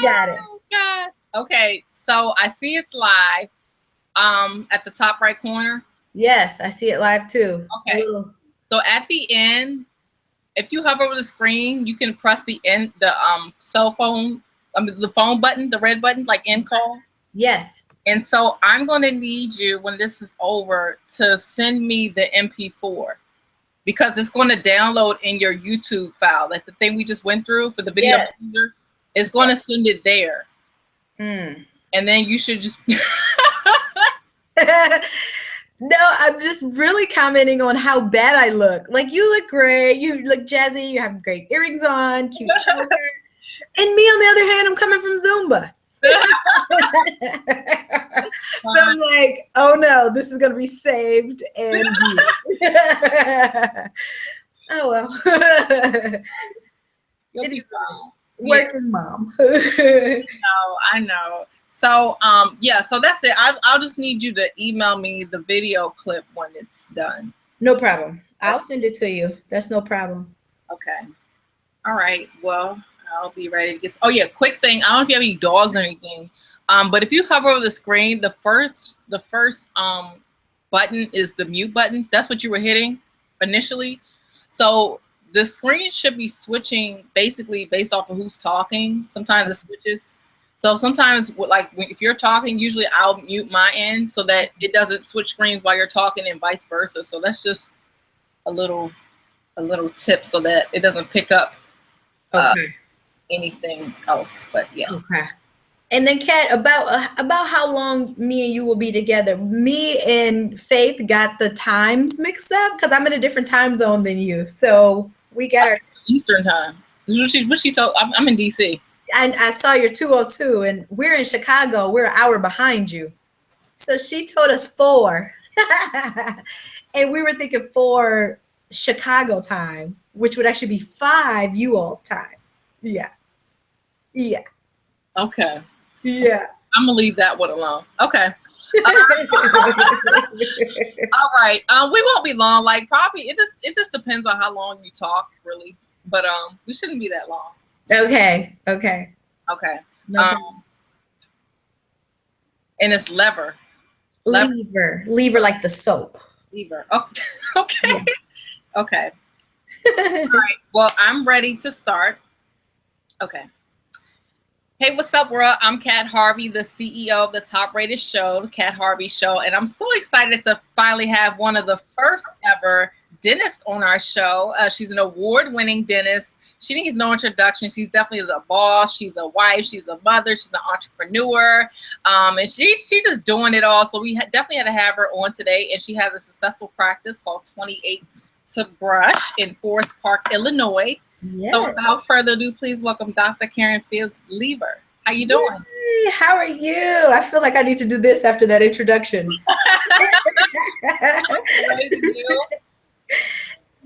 got it. Oh God. Okay, so I see it's live. At the top right corner. Yes, I see it live too. Okay. So at the end, if you hover over the screen, you can press the cell phone, the phone button, the red button, like end call. Yes. And so I'm going to need you when this is over to send me the MP4 because it's going to download in your YouTube file, like the thing we just went through for the video. Yes. It's going to send it there. Mm. And then you should just. No, I'm just really commenting on how bad I look. Like, you look great. You look jazzy. You have great earrings on, cute choker. And me, on the other hand, I'm coming from Zumba. So I'm like, oh no, this is going to be saved. And oh well. You'll be fine. Working mom. I know. So yeah, so that's it. I'll just need you to email me the video clip when it's done. No problem. I'll send it to you. That's no problem. Okay. All right. Well, I'll be ready to get. Oh yeah, quick thing. I don't know if you have any dogs or anything. But if you hover over the screen, the first button is the mute button. That's what you were hitting initially. So the screen should be switching basically based off of who's talking. Sometimes it switches. So sometimes, like if you're talking, usually I'll mute my end so that it doesn't switch screens while you're talking and vice versa. So that's just a little tip so that it doesn't pick up anything else. But yeah. Okay. And then, Kat, about how long me and you will be together. Me and Faith got the times mixed up because I'm in a different time zone than you. So we got our Eastern time. What she told? I'm in DC. And I saw your 202, and we're in Chicago. We're an hour behind you. So she told us 4. And we were thinking 4 Chicago time, which would actually be 5 you all's time. Yeah. Yeah. Okay. Yeah. I'm gonna leave that one alone. Okay. All right. We won't be long. Like probably it just depends on how long you talk, really. But we shouldn't be that long. Okay. Okay. No and it's lever. Lever like the soap. Lever. Oh, okay. Yeah. Okay. All right. Well, I'm ready to start. Okay. Hey, what's up, world? I'm Kat Harvey, the CEO of the Top Rated Show, The Kat Harvey Show, and I'm so excited to finally have one of the first ever dentists on our show. She's an award-winning dentist. She needs no introduction. She's definitely a boss. She's a wife. She's a mother. She's an entrepreneur, and she's just doing it all. So we definitely had to have her on today, and she has a successful practice called 28 to Brush in Forest Park, Illinois. Yes. So without further ado, please welcome Dr. Karen Fields Lever. How you doing? Yay, how are you? I feel like I need to do this after that introduction.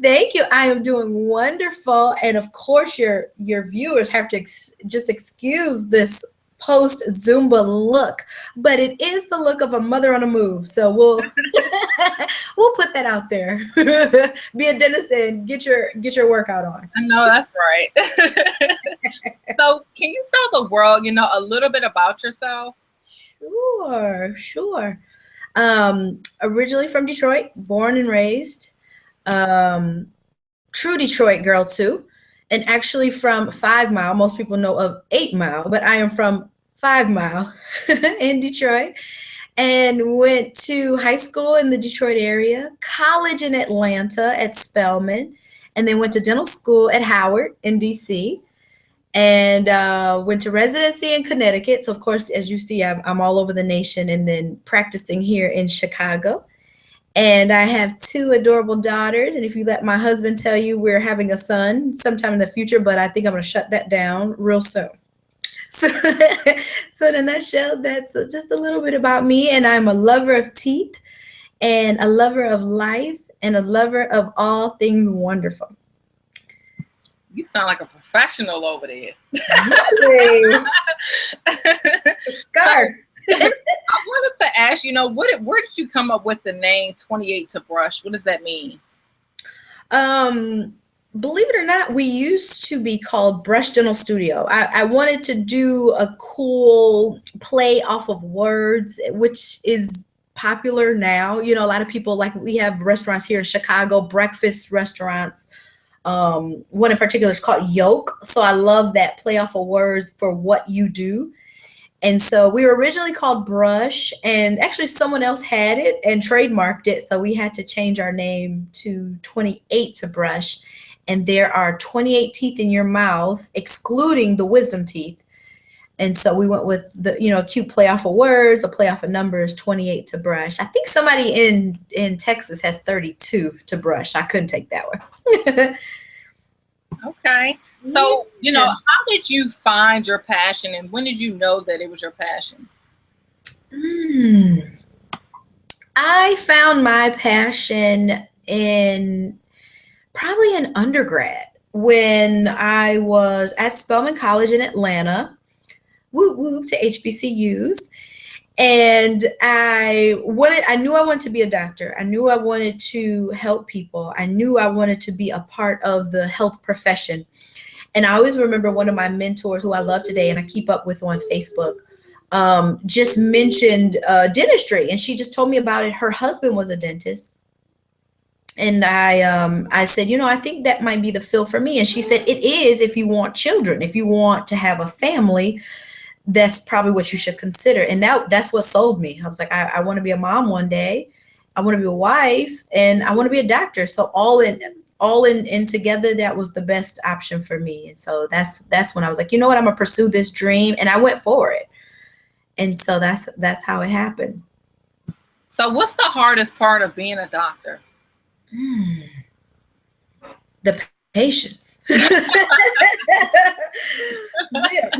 Thank you. I am doing wonderful. And of course, your viewers have to just excuse this post Zumba look, but it is the look of a mother on a move. So we'll we'll put that out there. Be a dentist and get your workout on. I know that's right. So can you tell the world, a little bit about yourself? Sure. Originally from Detroit, born and raised. True Detroit girl too. And actually from 5 Mile, most people know of 8 Mile, but I am from 5 Mile in Detroit, and went to high school in the Detroit area, college in Atlanta at Spelman, and then went to dental school at Howard in DC, and went to residency in Connecticut. So of course, as you see, I'm all over the nation, and then practicing here in Chicago. And I have 2 adorable daughters. And if you let my husband tell you, we're having a son sometime in the future, but I think I'm going to shut that down real soon. So in a nutshell, that's just a little bit about me. And I'm a lover of teeth and a lover of life and a lover of all things wonderful. You sound like a professional over there. Really? A scarf. I wanted to ask, where did you come up with the name 28 to Brush? What does that mean? believe it or not, we used to be called Brush Dental Studio. I wanted to do a cool play off of words, which is popular now. You know, a lot of people, like, we have restaurants here in Chicago, breakfast restaurants. One in particular is called Yoke. So I love that play off of words for what you do. And so we were originally called Brush, and actually someone else had it and trademarked it. So we had to change our name to 28 to Brush. And there are 28 teeth in your mouth, excluding the wisdom teeth. And so we went with the, a cute play off of words, a play off of numbers, 28 to Brush. I think somebody in Texas has 32 to Brush. I couldn't take that one. Okay. So, how did you find your passion, and when did you know that it was your passion? I found my passion probably in undergrad when I was at Spelman College in Atlanta. Whoop whoop to HBCUs. And I knew I wanted to be a doctor. I knew I wanted to help people. I knew I wanted to be a part of the health profession. And I always remember one of my mentors, who I love today and I keep up with on Facebook, just mentioned dentistry. And she just told me about it. Her husband was a dentist. And I said, I think that might be the field for me. And she said, it is if you want children, if you want to have a family. That's probably what you should consider. And that's what sold me. I was like, I want to be a mom one day. I want to be a wife, and I want to be a doctor. So all in together, that was the best option for me. And so that's when I was like, you know what, I'm gonna pursue this dream. And I went for it. And so that's how it happened. So what's the hardest part of being a doctor? The patience. Okay.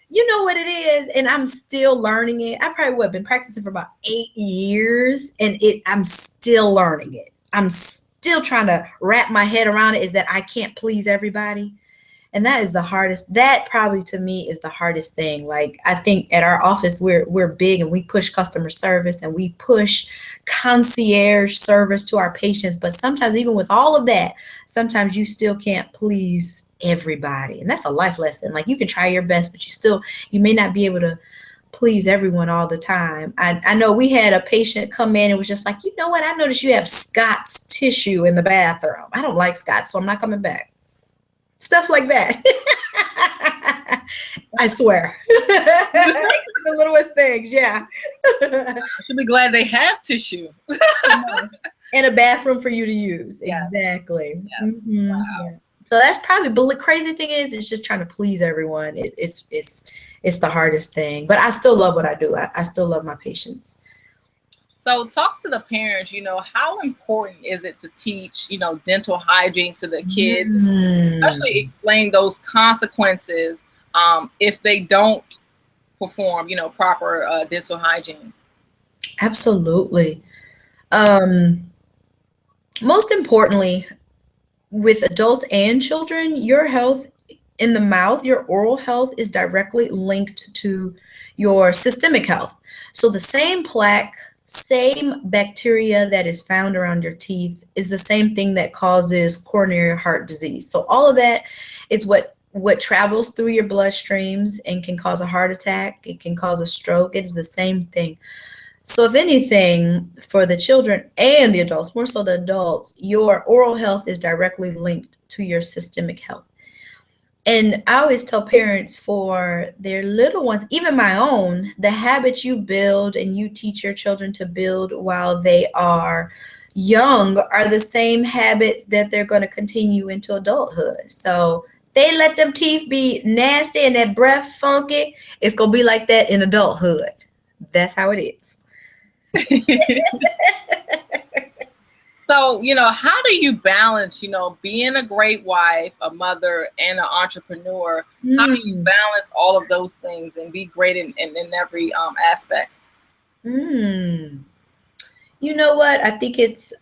You know what it is, and I'm still learning it. I probably have been practicing for about 8 years, and I'm still learning it. I'm still trying to wrap my head around it, is that I can't please everybody. And that is the hardest. That probably to me is the hardest thing. Like, I think at our office, we're big, and we push customer service and we push concierge service to our patients. But sometimes, even with all of that, sometimes you still can't please everybody. And that's a life lesson. Like, you can try your best, but you may not be able to please everyone all the time. I know we had a patient come in and was just like, you know what? I noticed you have Scott's tissue in the bathroom. I don't like Scott, so I'm not coming back. Stuff like that. I swear. The littlest things, yeah. I should be glad they have tissue. And a bathroom for you to use. Yes. Exactly. Yes. Mm-hmm. Wow. Yeah. So that's probably, but the crazy thing is, it's just trying to please everyone. It's the hardest thing. But I still love what I do. I still love my patients. So talk to the parents, how important is it to teach, dental hygiene to the kids, especially explain those consequences if they don't perform, proper dental hygiene? Absolutely. Most importantly, with adults and children, your health in the mouth, your oral health is directly linked to your systemic health. So the same plaque, same bacteria that is found around your teeth is the same thing that causes coronary heart disease. So all of that is what travels through your bloodstreams and can cause a heart attack. It can cause a stroke. It is the same thing. So if anything, for the children and the adults, more so the adults, your oral health is directly linked to your systemic health. And I always tell parents, for their little ones, even my own, the habits you build and you teach your children to build while they are young are the same habits that they're going to continue into adulthood. So they let them teeth be nasty and that breath funky, it's going to be like that in adulthood. That's how it is. So, how do you balance, being a great wife, a mother, and an entrepreneur? How do you balance all of those things and be great in every aspect? You know what? I think it's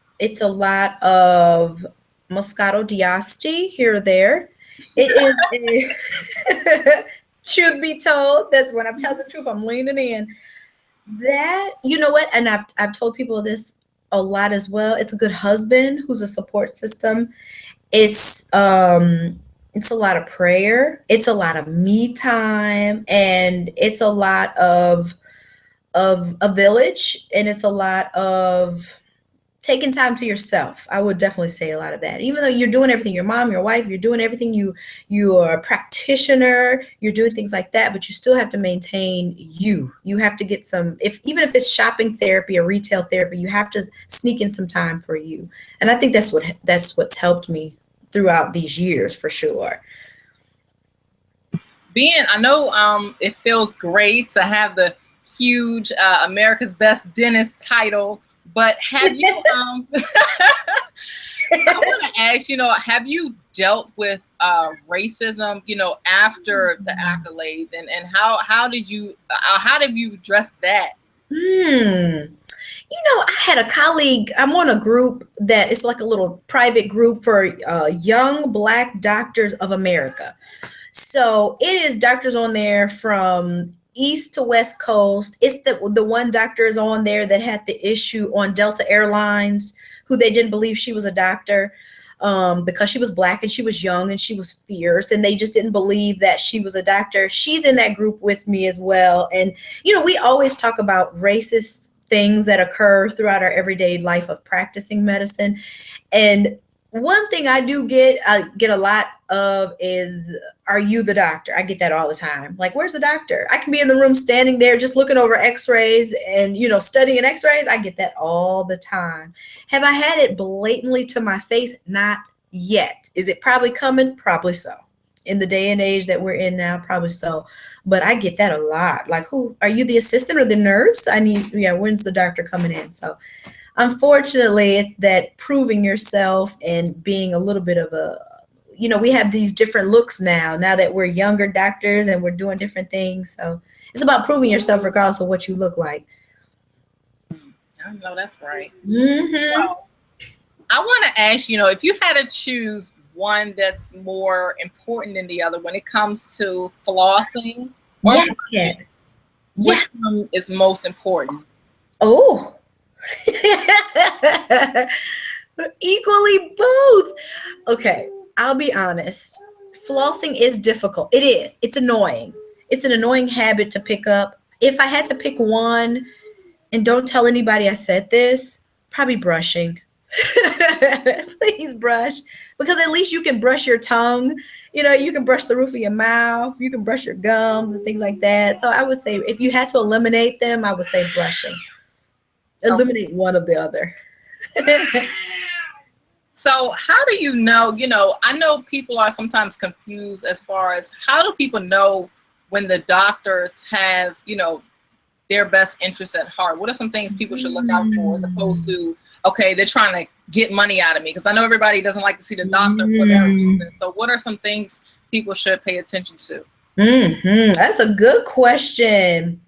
a lot of Moscato d'Asti here or there. It is, truth be told, that's when I'm telling the truth, I'm leaning in. That, you know what? And I've told people this a lot as well. It's a good husband who's a support system. It's a lot of prayer. It's a lot of me time, and it's a lot of a village, and it's a lot of taking time to yourself. I would definitely say a lot of that. Even though you're doing everything, your mom, your wife, you're doing everything, you are a practitioner, you're doing things like that, but you still have to maintain you. You have to get some, if even if it's shopping therapy or retail therapy, you have to sneak in some time for you. And I think that's what's helped me throughout these years for sure. I know it feels great to have the huge America's Best Dentist title, but have you I want to ask, have you dealt with racism, after the accolades, and how did you address that? I had a colleague. I'm on a group that is like a little private group for young Black doctors of America. So it is doctors on there from East to West Coast. It's the one doctor is on there that had the issue on Delta Airlines, who they didn't believe she was a doctor because she was Black and she was young and she was fierce, and they just didn't believe that she was a doctor. She's in that group with me as well. And, we always talk about racist things that occur throughout our everyday life of practicing medicine. And one thing I get a lot of is, are you the doctor? I get that all the time. Like, where's the doctor? I can be in the room standing there just looking over x-rays and, studying x-rays. I get that all the time. Have I had it blatantly to my face? Not yet. Is it probably coming? Probably so. In the day and age that we're in now, probably so. But I get that a lot. Like, who are you, the assistant or the nurse? When's the doctor coming in? So unfortunately, it's that proving yourself and being a little bit of we have these different looks now that we're younger doctors and we're doing different things. So it's about proving yourself regardless of what you look like. I know that's right. Mm-hmm. So, I want to ask, if you had to choose one that's more important than the other when it comes to flossing, Yes. which one is most important? Oh. Equally both. Okay, I'll be honest. Flossing is difficult. It is. It's annoying. It's an annoying habit to pick up. If I had to pick one, and don't tell anybody I said this, probably brushing. Please brush, because at least you can brush your tongue. You can brush the roof of your mouth. You can brush your gums and things like that. So I would say if you had to eliminate them, I would say brushing. Eliminate one of the other. So how do you know, I know people are sometimes confused as far as how do people know when the doctors have, their best interests at heart? What are some things people should look out for as opposed to, okay, they're trying to get money out of me? Because I know everybody doesn't like to see the doctor for that reason. So what are some things people should pay attention to? That's a good question.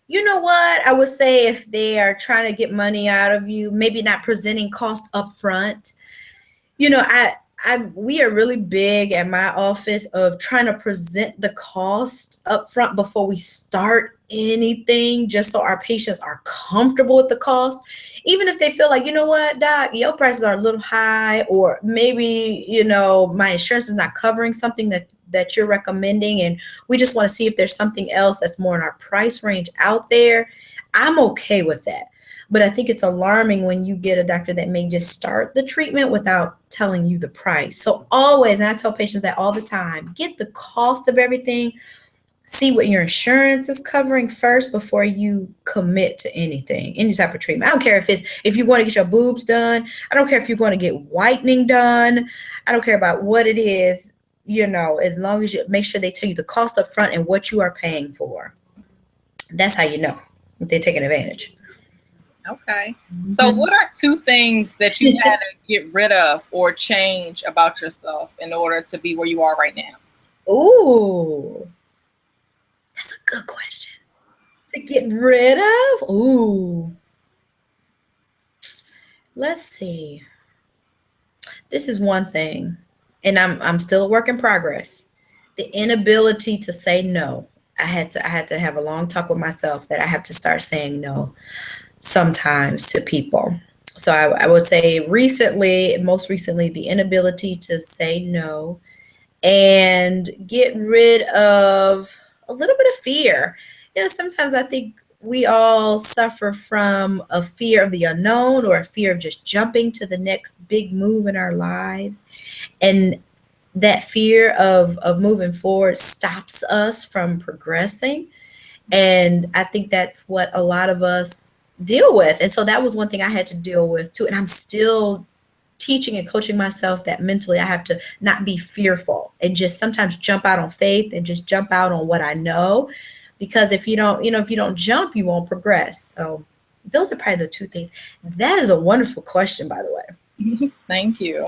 You know what? I would say if they are trying to get money out of you, maybe not presenting cost up front. We are really big at my office of trying to present the cost up front before we start anything, just so our patients are comfortable with the cost. Even if they feel like, you know what, doc, your prices are a little high, or maybe, my insurance is not covering something that you're recommending, and we just want to see if there's something else that's more in our price range out there. I'm okay with that. But I think it's alarming when you get a doctor that may just start the treatment without telling you the price. So always, and I tell patients that all the time, get the cost of everything. See what your insurance is covering first before you commit to anything, any type of treatment. I don't care if you're going to get your boobs done. I don't care if you're going to get whitening done. I don't care about what it is, as long as you make sure they tell you the cost up front and what you are paying for. That's how you know if they're taking advantage. Okay. So what are 2 things that you had to get rid of or change about yourself in order to be where you are right now? Ooh. That's a good question. To get rid of? Ooh. Let's see. This is one thing, and I'm still a work in progress. The inability to say no. I had to have a long talk with myself that I have to start saying no sometimes to people. So I would say most recently, the inability to say no and get rid of a little bit of fear. Sometimes I think we all suffer from a fear of the unknown or a fear of just jumping to the next big move in our lives. And that fear of moving forward stops us from progressing. And I think that's what a lot of us deal with. And so that was one thing I had to deal with too. And I'm still teaching and coaching myself that mentally I have to not be fearful and just sometimes jump out on faith and just jump out on what I know. Because if you don't, if you don't jump, you won't progress. So those are probably the two things. That is a wonderful question, by the way. Thank you.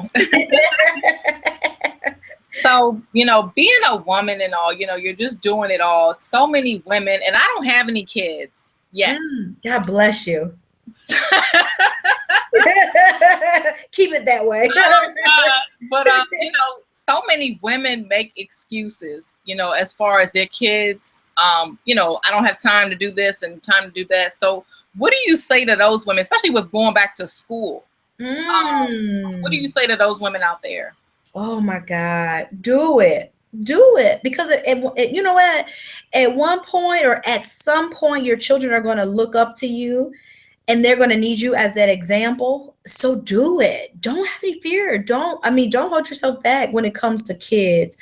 So, being a woman and all, you're just doing it all. So many women, and I don't have any kids yet. God bless you. Keep it that way. But so many women make excuses, as far as their kids. I don't have time to do this and time to do that. So what do you say to those women, especially with going back to school? What do you say to those women out there? Oh my God, do it. Do it. Because you know what? At one point or at some point, your children are going to look up to you and they're going to need you as that example. So do it. Don't have any fear. Don't hold yourself back when it comes to kids.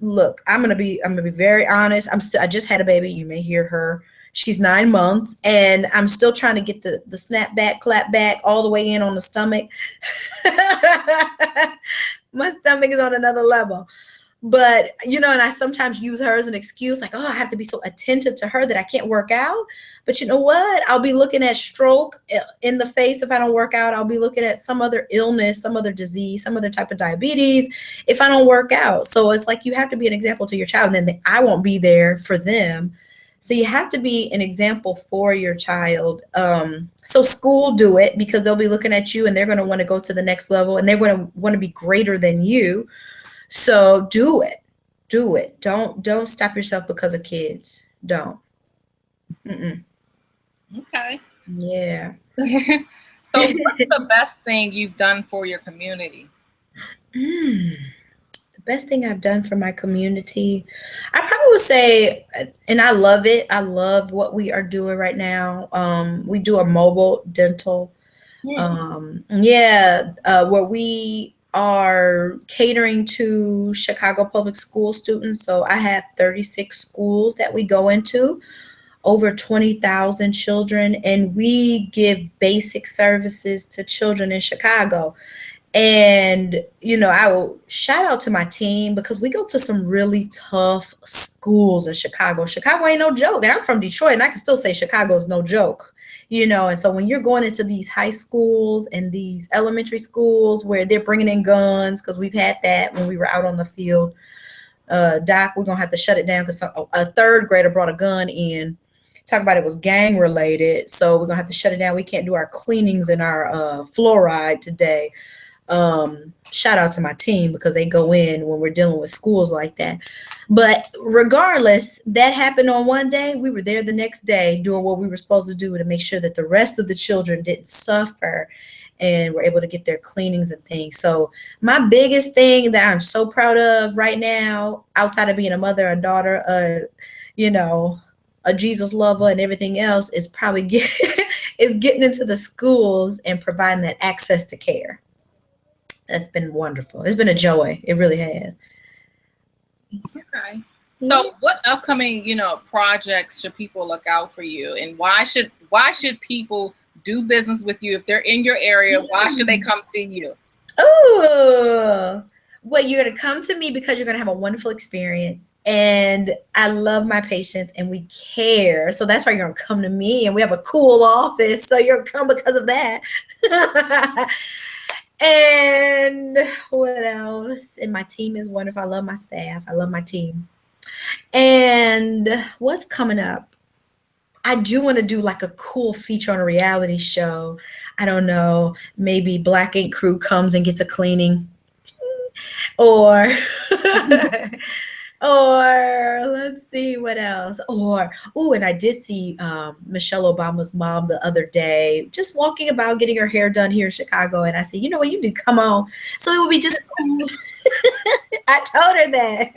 Look, I'm going to be very honest. I just had a baby. You may hear her. She's 9 months and I'm still trying to get the snap back, clap back all the way in on the stomach. My stomach is on another level. But, and I sometimes use her as an excuse, like, oh, I have to be so attentive to her that I can't work out. But you know what? I'll be looking at stroke in the face if I don't work out. I'll be looking at some other illness, some other disease, some other type of diabetes if I don't work out. So it's like you have to be an example to your child, and then I won't be there for them. So you have to be an example for your child. So school, do it, because they'll be looking at you and they're going to want to go to the next level and they're going to want to be greater than you. So do it. Do it. Don't stop yourself because of kids. Don't. Okay. Yeah. So what's the best thing you've done for your community? The best thing I've done for my community, I probably would say, and I love it. I love what we are doing right now. We do a mobile dental. Where we are catering to Chicago public school students. So I have 36 schools that we go into, over 20,000 children, and we give basic services to children in Chicago. And, I will shout out to my team because we go to some really tough schools in Chicago. Chicago ain't no joke. And I'm from Detroit and I can still say Chicago is no joke, And so when you're going into these high schools and these elementary schools where they're bringing in guns, because we've had that when we were out on the field, Doc, we're going to have to shut it down because a third grader brought a gun in. Talk about it was gang related. So we're going to have to shut it down. We can't do our cleanings and our fluoride today. Shout out to my team because they go in when we're dealing with schools like that. But regardless, that happened on one day. We were there the next day doing what we were supposed to do to make sure that the rest of the children didn't suffer and were able to get their cleanings and things. So my biggest thing that I'm so proud of right now, outside of being a mother, a daughter, a Jesus lover and everything else, is probably getting into the schools and providing that access to care. That's been wonderful. It's been a joy. It really has. Okay. So what upcoming, projects should people look out for you, and why should people do business with you if they're in your area? Why should they come see you? Oh, well, you're going to come to me because you're going to have a wonderful experience. And I love my patients and we care. So that's why you're going to come to me, and we have a cool office. So you're going to come because of that. And what else? And my team is wonderful. I love my staff. I love my team. And what's coming up? I do want to do like a cool feature on a reality show. I don't know. Maybe Black Ink Crew comes and gets a cleaning. Or let's Let's see what else. Or, oh, and I did see Michelle Obama's mom the other day, just walking about getting her hair done here in Chicago. And I said, you know what, you need to come on. So it would be just cool. I told her that.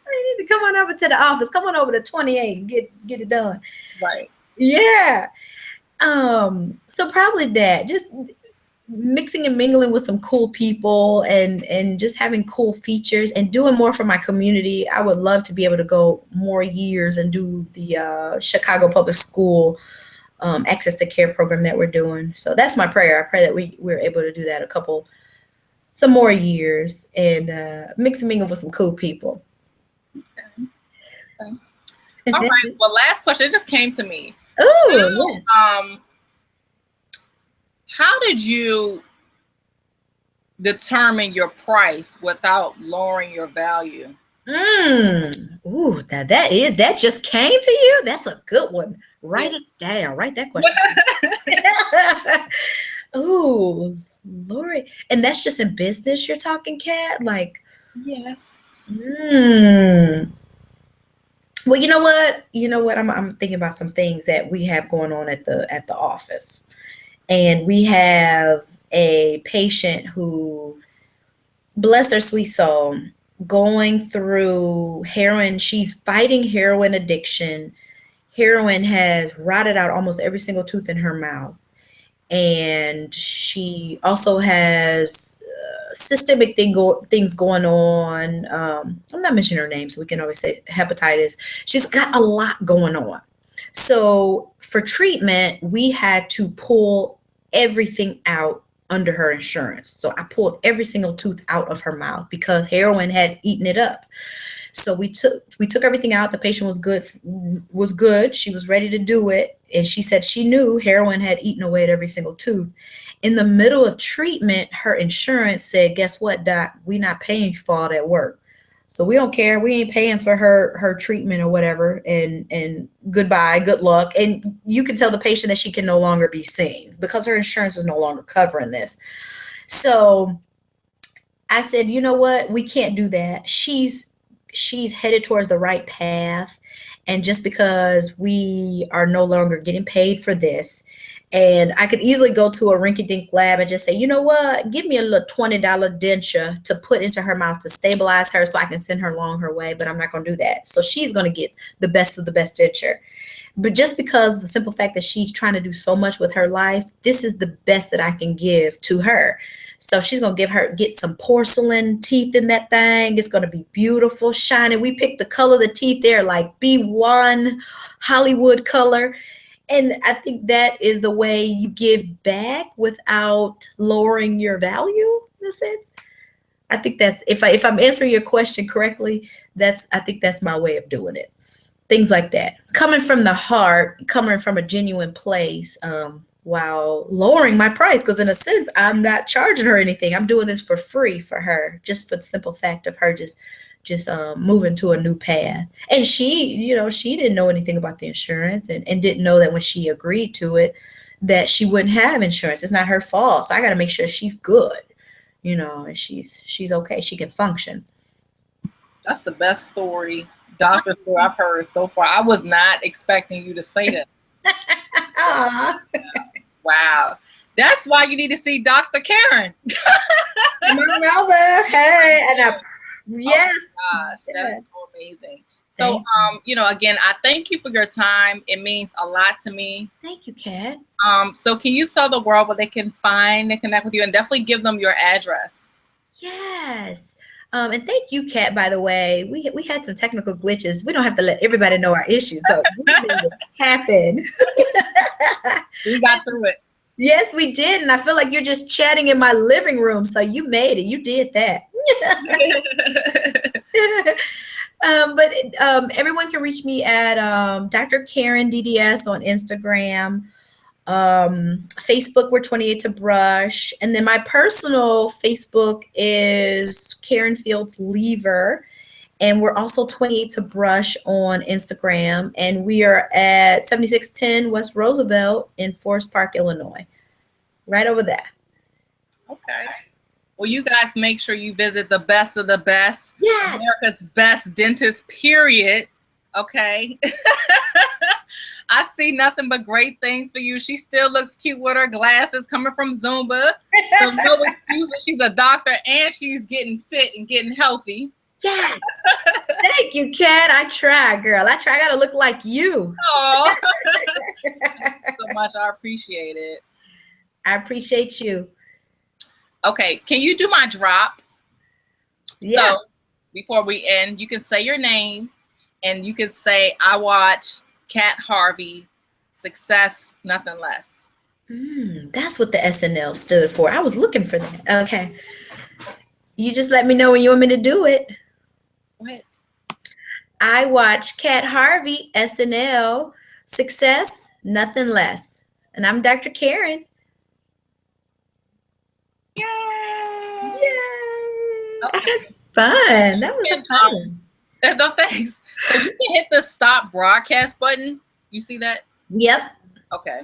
You need to come on over to the office. Come on over to 28 and get it done. Right. Yeah. So probably that. Just mixing and mingling with some cool people and just having cool features and doing more for my community. I would love to be able to go more years and do the Chicago Public School access to care program that we're doing. So that's my prayer. I pray that we're able to do that some more years and mix and mingle with some cool people. Okay. All right. Well, last question. It just came to me. Oh, yeah. How did you determine your price without lowering your value? Ooh, that just came to you. That's a good one. Write it down. Write that question. Ooh, Lori, and that's just in business you're talking, Kat? Like, yes. Well, you know what? I'm thinking about some things that we have going on at the office. And we have a patient who, bless her sweet soul, going through heroin. She's fighting heroin addiction. Heroin has rotted out almost every single tooth in her mouth. And she also has systemic things going on. I'm not mentioning her name, so we can always say hepatitis. She's got a lot going on. So for treatment, we had to pull everything out under her insurance. So I pulled every single tooth out of her mouth because heroin had eaten it up. So we took everything out. The patient was good. She was ready to do it. And she said she knew heroin had eaten away at every single tooth. In the middle of treatment, her insurance said, guess what, doc? We're not paying for all that work. So we don't care. We ain't paying for her treatment or whatever. And goodbye, good luck. And you can tell the patient that she can no longer be seen because her insurance is no longer covering this. So I said, you know what? We can't do that. She's headed towards the right path. And just because we are no longer getting paid for this, and I could easily go to a rinky-dink lab and just say, you know what, give me a little $20 denture to put into her mouth to stabilize her so I can send her along her way, but I'm not going to do that. So she's going to get the best of the best denture. But just because the simple fact that she's trying to do so much with her life, this is the best that I can give to her. So she's going to get some porcelain teeth in that thing. It's going to be beautiful, shiny. We picked the color of the teeth there, like B1 Hollywood color. And I think that is the way you give back without lowering your value in a sense. I think that's, if I'm answering your question correctly, I think that's my way of doing it. Things like that. Coming from the heart, coming from a genuine place, while lowering my price, because in a sense, I'm not charging her anything. I'm doing this for free for her, just for the simple fact of her just moving to a new path. And she didn't know anything about the insurance and didn't know that when she agreed to it, that she wouldn't have insurance. It's not her fault. So I got to make sure she's good, and she's okay. She can function. That's the best doctor story I've heard so far. I was not expecting you to say that. Wow. That's why you need to see Dr. Karen. My mother. Hey, and yes. Oh my gosh, that's so amazing. So, again, I thank you for your time. It means a lot to me. Thank you, Kat. So can you tell the world where they can find and connect with you, and definitely give them your address? Yes. And thank you, Kat, by the way. We had some technical glitches. We don't have to let everybody know our issues, but we made it happen. We got through it. Yes, we did. And I feel like you're just chatting in my living room. So you made it. You did that. But everyone can reach me at Dr. Karen DDS on Instagram. Facebook, we're 28 to Brush. And then my personal Facebook is Karen Fields Lever. And we're also 28 to Brush on Instagram. And we are at 7610 West Roosevelt in Forest Park, Illinois. Right over there. Okay. Well, you guys make sure you visit the best of the best, Yes. America's best dentist, period. Okay. I see nothing but great things for you. She still looks cute with her glasses coming from Zumba. So no excuse that she's a doctor and she's getting fit and getting healthy. Yes. Thank you, Kat. I try, girl. I try. I gotta look like you. Oh, thank you so much. I appreciate it. I appreciate you. Okay, can you do my drop? Yeah. So before we end, you can say your name and you can say, I watch Kat Harvey, Success, Nothing Less. That's what the SNL stood for. I was looking for that. Okay. You just let me know when you want me to do it. What? I watch Kat Harvey, SNL, Success, Nothing Less. And I'm Dr. Karen. Yay! Yay! Okay. Fun. That was fun. No, thanks. So you can hit the stop broadcast button. You see that? Yep. Okay.